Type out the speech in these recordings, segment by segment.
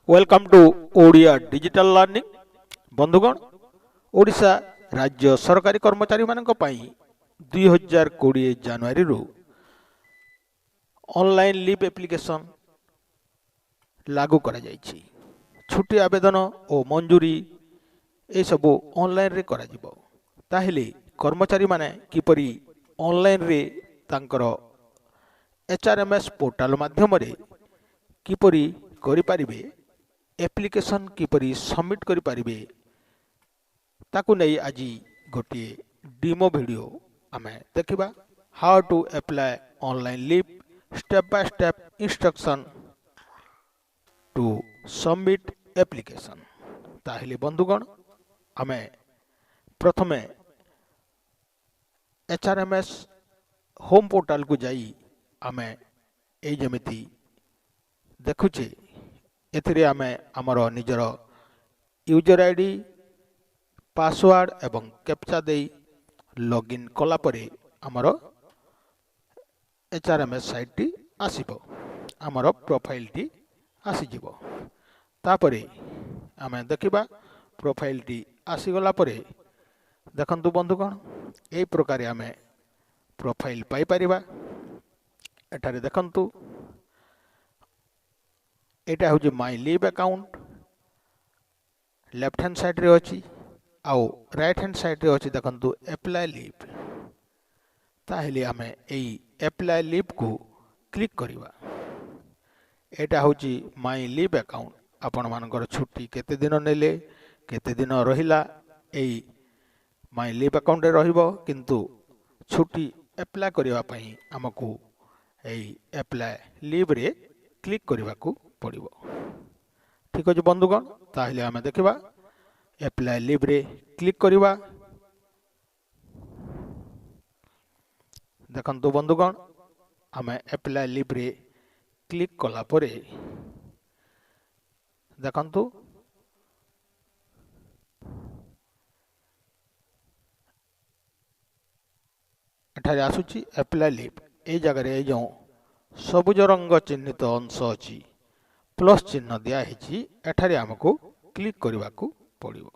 Welcome to Odia digital learning बंधुगण ओडिशा राज्य सरकारी कर्मचारी मानक पई 2020 जनवरी रु ऑनलाइन लीव एप्लिकेशन लागू करा जायछि। छुट्टी आवेदन और मंजूरी ए सब ऑनलाइन रे करा जिवो। ताहेले कर्मचारी माने किपरि ऑनलाइन रे तांकर एचआरएमएस पोर्टल माध्यम रे किपरि करि परिबे, एप्लिकेशन किपरि सबमिट करि परिबे ताकु नै आजि गोटे डेमो वीडियो आमे देखिबा। How to apply online leave step by step instruction to submit application. ताहेले बंधुगण आमे प्रथमे एचआरएमएस होम पोर्टल को जाई आमे ए जेमिति देखुचे एथिरे आमे हमर निजर यूजर आईडी पासवर्ड एवं कैप्चा दे लॉगिन कला परे हमर एचआरएमएस साइट टी आसीबो, हमर प्रोफाइल टी आसी जिवो। तापरे आमे देखिबा प्रोफाइल टी आसी गला परे देखंतु बंधुगण ए प्रकार आमे प्रोफाइल पाई परिबा। एठारे देखंतु एटा हो my leave account left hand side रे अछि आउ राइट हैंड साइड रे अछि देखंतु अप्लाई लीव। ताहेले आमे एई अप्लाई लीव को क्लिक करिवा। एटा होची माय लीव अकाउंट, आपण मानकर छुट्टी केते दिन नेले केते दिन रहिला एई माय लीव अकाउंट रे रहिबो, किंतु छुट्टी अप्लाई करिवा पई हमकु एई अप्लाई लीव रे क्लिक करिवा को पड़िबो। ठीक अछि बंधुगण, ताहेले आमे देखिबा अप्लाई लीव रे क्लिक करिवा। देखंतु बंधुगण आमे अप्लाई लीव रे क्लिक कला परे देखंतु एठारे आसुची अप्लाई लीव। ए जगह रे जो सबुज रंग चिन्हित अंश अछि प्लस चिन्ह दिया हेछि, एठारे हमको क्लिक करिवा को पड़िबो।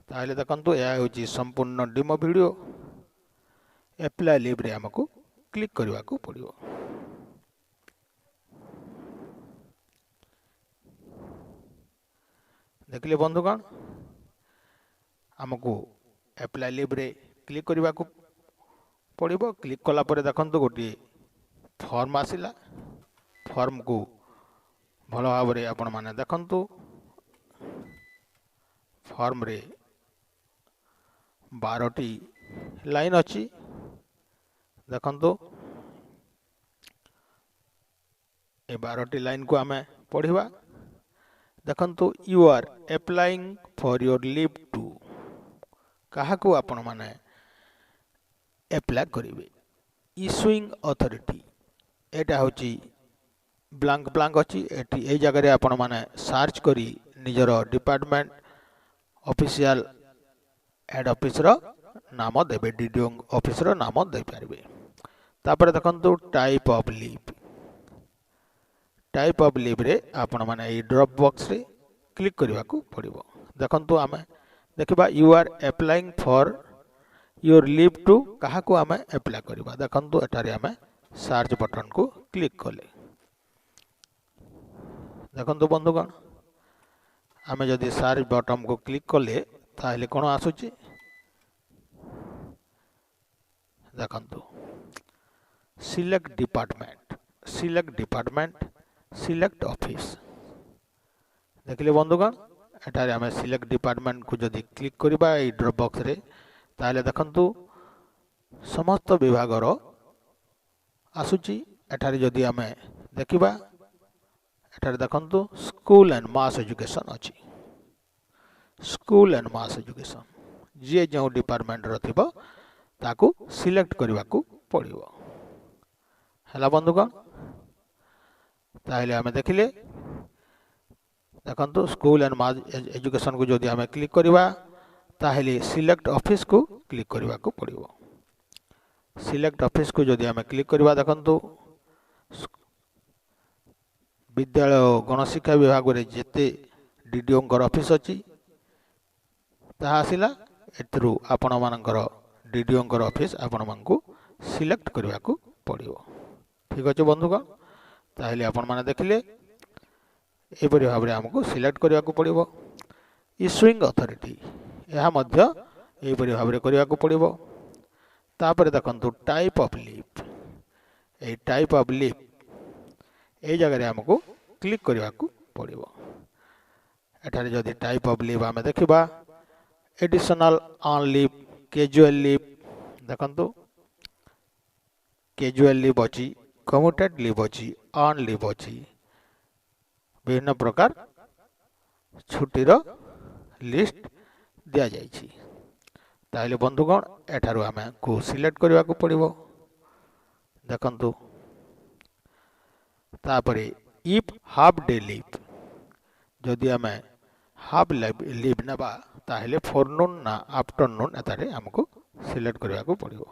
ताहेले देखंतु या होची संपूर्ण डेमो वीडियो। अप्लाई लीव रे हमको क्लिक करिवा को पड़िबो। देखले बंधुगण हमको अप्लाई लीव रे क्लिक करिवा को पड़िबो। क्लिक कला परे देखंतु गोटे फॉर्म आसिला। फॉर्म को भलो भाव रे आपण माने देखंतु फॉर्म रे 12टी लाइन अछि। देखंतु ए 12टी लाइन को हमें पढ़िबा। देखंतु you are applying for your leave to कहा को आपण माने अप्लाई करिवे। इशुइंग अथॉरिटी एटा होची ब्लैंक ब्लैंक अछि। एटी ए जगह रे आपण माने सर्च करी निजर डिपार्टमेंट ऑफिशियल हेड ऑफिस रो नाम देबे, डीडीओ ऑफिस रो नाम दे पारबे। तापर देखंतु type of leave. Type of leave रे आपण माने ए ड्रॉप बॉक्स रे क्लिक करिवा को पड़िबो। देखंतु आमे देखिबा you are applying for your leave to कहा को आमे अप्लाई करिबा। देखंतु एटारे आमे सर्च बटन को क्लिक कले देखंतु बंधुगण आमे जदि सर्च बटन को क्लिक कले ताहेले कोन आसुची देखंतु select department, select department, select office. देखले बंधुगण एटारे आमे सिलेक्ट डिपार्टमेंट को जदि क्लिक करिबा ए ड्रॉप बॉक्स रे ताहेले देखंतु समस्त विभाग रो आसुची। एठारे जदि आमे देखिबा एठारे देखंतु स्कूल एंड मास एजुकेशन अछि। स्कूल एंड मास एजुकेशन जे जो डिपार्टमेंट रो थिबो ताकू सिलेक्ट करिवा को पड़िबो। हला बंधुगण ताहेले आमे देखिले देखंतु स्कूल एंड मास एजुकेशन को जदि आमे क्लिक करिवा ताहेले सिलेक्ट ऑफिस को क्लिक करिवा को पड़िबो। सिलेक्ट ऑफिस को जदि आमे क्लिक करिवा देखंतु विद्यालय और गणशिक्षा विभाग रे जेते डीडीओ ऑफिस अच्छी ताहा आसिला एथरू आपण मानकर डीडीओ ऑफिस आपण मानकू सिलेक्ट करने को पड़ो। ठीक अच्छे बंधुगण ताहले आपण माने देखिले एपरि भाव आमको सिलेक्ट करने को पड़ो। इश्यूइंग अथॉरिटी यह मध्य एपरि भाव करने को पड़ो। तापर देखंतु टाइप ऑफ लीव ए टाइप ऑफ लीव ए जगह आमको क्लिक करने को पड़ो। एठारे जदि टाइप ऑफ लीव आम देखा additional on leave casual leave देखंतु कैजुअल लीव अच्छी कम्यूटेड लीव अच्छी ऑन लीव अच्छी विभिन्न प्रकार छुट्टीर लिस्ट दिया जाइछि। ताहले बंधुगण एठारु आमे को सिलेक्ट करने को पड़ो। देखंतु तापरे इफ हाफ डे लीव जदि आमे हाफ लीव नेबा ताहले फॉरनून ना आफ्टरनून एतारे हमको सिलेक्ट करने को पड़ो।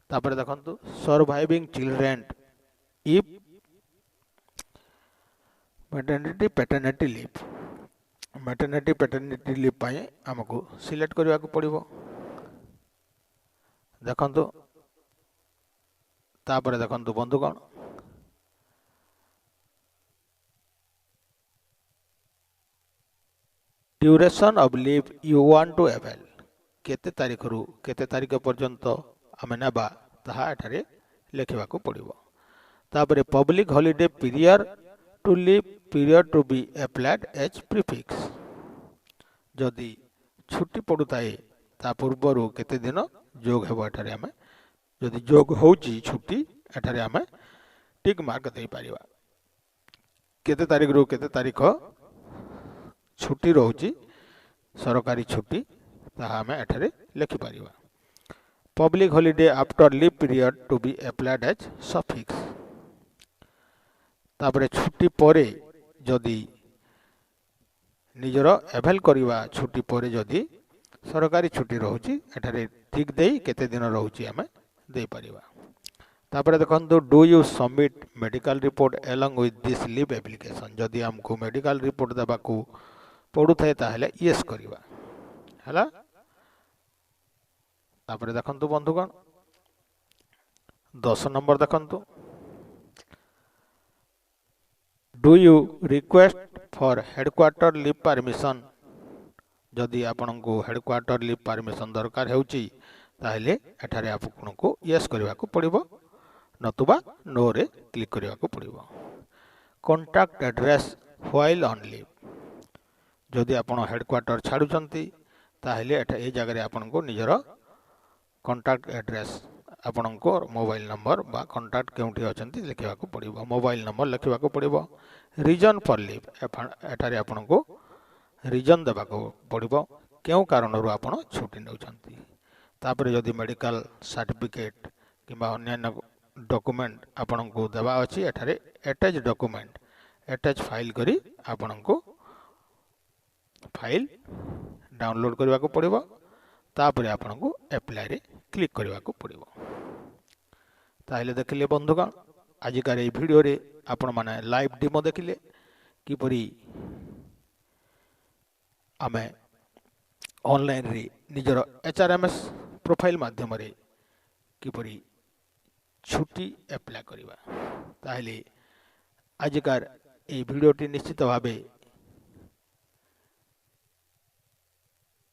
तापर देखंतु surviving children if maternity paternity leave maternity paternity leave पाए हमको सिलेक्ट करने को पड़ो। देखंतु तापर देखंतु बंधुगण duration of leave you want to avail केते तारीख रु केते तारीख पर्यंत आम नेबा ताहा एठारे लिखा पड़ो। तापर public holiday period to leave period to be applied as prefix जदि छुट्टी पड़ुए ता पूर्वर केते दिन जोग हेबो एठारे आमे जदि जोग होउची छुट्टी एठारे आमे टिक मार्क दे पारिबा केते तारीख रु केते तारीख छुट्टी रोची सरकारी छुट्टी ताहा आमे एठारे लिखि पारिबा। Public holiday after leave period to be applied as suffix तापर छुट्टी परे जदि निजर एभेल करवा छुट्टी परे जदि सरकारी छुट्टी रोची एठारे ठीक देई केते दिन रोची आमे दे पारिबा। तापर देखंतु do you submit medical report along with this leave application जदि हमको मेडिकल रिपोर्ट देबा को पड़ू थाए ताहले यस करवा हला। तापर देखंतु बंधुगण 10 नंबर देखंतु do you request for headquarter leave permission जदि आपन को हेडक्वार्टर लीव परमिशन दरकार होउची ताहले एठारे आपको यस करवा को पड़िबो नतुबा नो रे क्लिक करवा को पड़िबो। Contact address while on leave जदि आपन हेडक्वार्टर छाडुचंती ताहले एठा ए जगह रे आपन को निजर कॉन्टैक्ट एड्रेस आपन को मोबाइल नंबर बा कॉन्टैक्ट केउठी अछंती लिखिबा को पड़िबो मोबाइल नंबर लिखिबा को पड़िबो। रीजन फॉर लीव एठारे आपन को रीजन देबा को पड़िबो केउ कारण रु आपन छुट्टी नउचंती। तापर जदि मेडिकल सर्टिफिकेट किबा अन्य डॉक्यूमेंट आपन को देबा अछि एठारे अटैच डॉक्यूमेंट अटैच फाइल करी आपन को फाइल डाउनलोड करने को पड़ो। तापर आपन को अप्लाई रे क्लिक करने को पड़ो। ताहले देखिले बंधुगण आजिकार ये वीडियो रे आपण माने लाइव डेमो देखिले किपरि आमे ऑनलाइन रे निजर एचआरएमएस प्रोफाइल माध्यम रे किपरि छुट्टी अप्लाई करबा। ताहले आजिकार ये वीडियोटी निश्चित भावे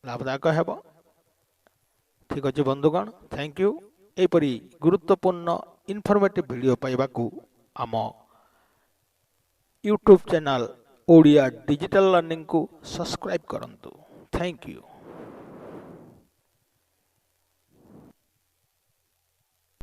लाभदायक हेबो। ठीक अच्छे बंधुगण थैंक यू। एपरी गुरुत्वपूर्ण इनफॉर्मेटिव वीडियो पाइबाकू आम YouTube channel Odia digital learning को सब्सक्राइब करंतु। Thank you.